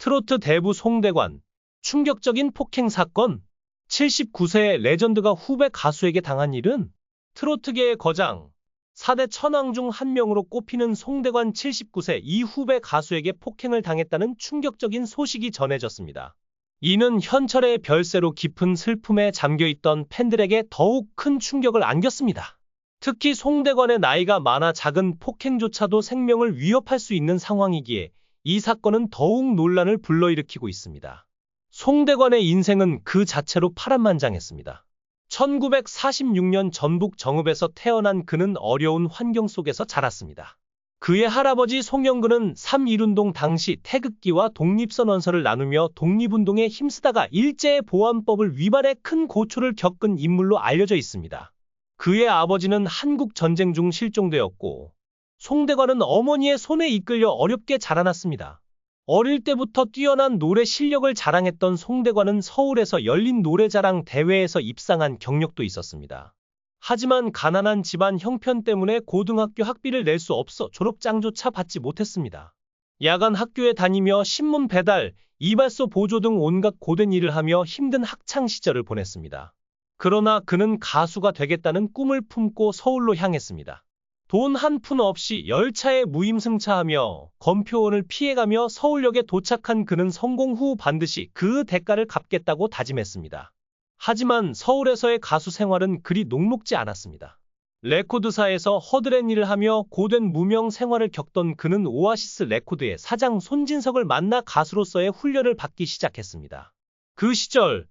트로트 대부 송대관, 충격적인 폭행 사건, 79세의 레전드가 후배 가수에게 당한 일은 트로트계의 거장, 4대 천왕 중 한 명으로 꼽히는 송대관 79세 이 후배 가수에게 폭행을 당했다는 충격적인 소식이 전해졌습니다. 이는 현철의 별세로 깊은 슬픔에 잠겨있던 팬들에게 더욱 큰 충격을 안겼습니다. 특히 송대관의 나이가 많아 작은 폭행조차도 생명을 위협할 수 있는 상황이기에 이 사건은 더욱 논란을 불러일으키고 있습니다. 송대관의 인생은 그 자체로 파란만장했습니다. 1946년 전북 정읍에서 태어난 그는 어려운 환경 속에서 자랐습니다. 그의 할아버지 송영근은 3.1운동 당시 태극기와 독립선언서를 나누며 독립운동에 힘쓰다가 일제보안법을 위반해 큰 고초를 겪은 인물로 알려져 있습니다. 그의 아버지는 한국전쟁 중 실종되었고 송대관은 어머니의 손에 이끌려 어렵게 자라났습니다. 어릴 때부터 뛰어난 노래 실력을 자랑했던 송대관은 서울에서 열린 노래자랑 대회에서 입상한 경력도 있었습니다. 하지만 가난한 집안 형편 때문에 고등학교 학비를 낼 수 없어 졸업장조차 받지 못했습니다. 야간 학교에 다니며 신문 배달, 이발소 보조 등 온갖 고된 일을 하며 힘든 학창 시절을 보냈습니다. 그러나 그는 가수가 되겠다는 꿈을 품고 서울로 향했습니다. 돈 한 푼 없이 열차에 무임승차하며 검표원을 피해가며 서울역에 도착한 그는 성공 후 반드시 그 대가를 갚겠다고 다짐했습니다. 하지만 서울에서의 가수 생활은 그리 녹록지 않았습니다. 레코드사에서 허드렛 일을 하며 고된 무명 생활을 겪던 그는 오아시스 레코드의 사장 손진석을 만나 가수로서의 훈련을 받기 시작했습니다. 그 시절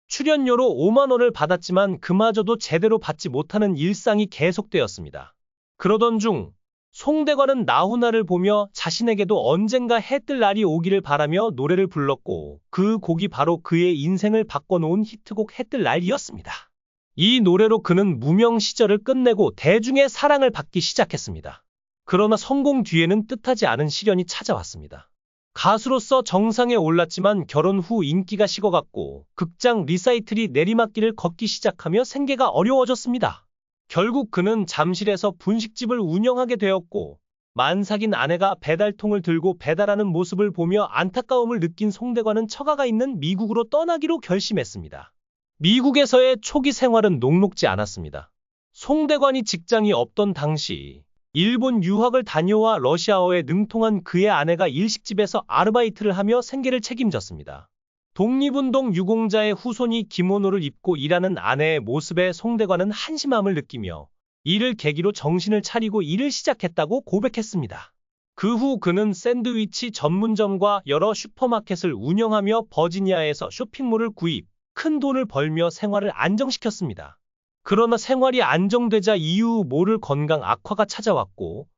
출연료로 5만 원을 받았지만 그마저도 제대로 받지 못하는 일상이 계속되었습니다. 그러던 중 송대관은 나훈아를 보며 자신에게도 언젠가 해 뜰 날이 오기를 바라며 노래를 불렀고 그 곡이 바로 그의 인생을 바꿔놓은 히트곡 해 뜰 날이었습니다. 이 노래로 그는 무명 시절을 끝내고 대중의 사랑을 받기 시작했습니다. 그러나 성공 뒤에는 뜻하지 않은 시련이 찾아왔습니다. 가수로서 정상에 올랐지만 결혼 후 인기가 식어갔고 극장 리사이틀이 내리막길을 걷기 시작하며 생계가 어려워졌습니다. 결국 그는 잠실에서 분식집을 운영하게 되었고 만삭인 아내가 배달통을 들고 배달하는 모습을 보며 안타까움을 느낀 송대관은 처가가 있는 미국으로 떠나기로 결심했습니다. 미국에서의 초기 생활은 녹록지 않았습니다. 송대관이 직장이 없던 당시 일본 유학을 다녀와 러시아어에 능통한 그의 아내가 일식집에서 아르바이트를 하며 생계를 책임졌습니다. 독립운동 유공자의 후손이 기모노를 입고 일하는 아내의 모습에 송대관은 한심함을 느끼며 이를 계기로 정신을 차리고 일을 시작했다고 고백했습니다. 그 후 그는 샌드위치 전문점과 여러 슈퍼마켓을 운영하며 버지니아에서 쇼핑몰을 구입, 큰 돈을 벌며 생활을 안정시켰습니다. 그러나 생활이 안정되자 이유 모를 건강 악화가 찾아왔고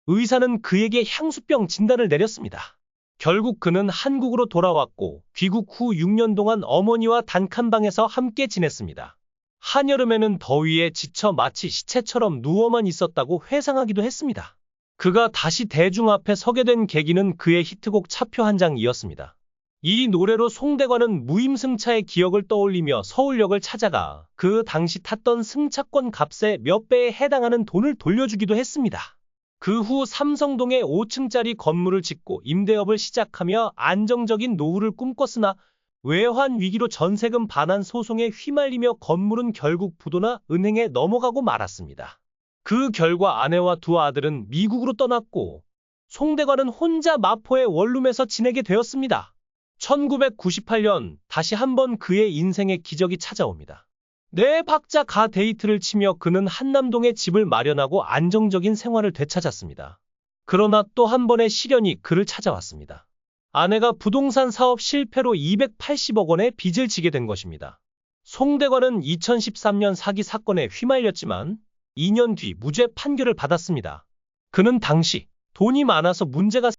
의사는 그에게 향수병 진단을 내렸습니다. 결국 그는 한국으로 돌아왔고 귀국 후 6년 동안 어머니와 단칸방에서 함께 지냈습니다. 한여름에는 더위에 지쳐 마치 시체처럼 누워만 있었다고 회상하기도 했습니다. 그가 다시 대중 앞에 서게 된 계기는 그의 히트곡 차표 한 장이었습니다. 이 노래로 송대관은 무임승차의 기억을 떠올리며 서울역을 찾아가 그 당시 탔던 승차권 값의 몇 배에 해당하는 돈을 돌려주기도 했습니다. 그 후 삼성동에 5층짜리 건물을 짓고 임대업을 시작하며 안정적인 노후를 꿈꿨으나 외환 위기로 전세금 반환 소송에 휘말리며 건물은 결국 부도나 은행에 넘어가고 말았습니다. 그 결과 아내와 두 아들은 미국으로 떠났고 송대관은 혼자 마포의 원룸에서 지내게 되었습니다. 1998년 다시 한번 그의 인생의 기적이 찾아옵니다. 네 박자 가 데이트를 치며 그는 한남동에 집을 마련하고 안정적인 생활을 되찾았습니다. 그러나 또 한 번의 시련이 그를 찾아왔습니다. 아내가 부동산 사업 실패로 280억 원의 빚을 지게 된 것입니다. 송대관은 2013년 사기 사건에 휘말렸지만 2년 뒤 무죄 판결을 받았습니다. 그는 당시 돈이 많아서 문제가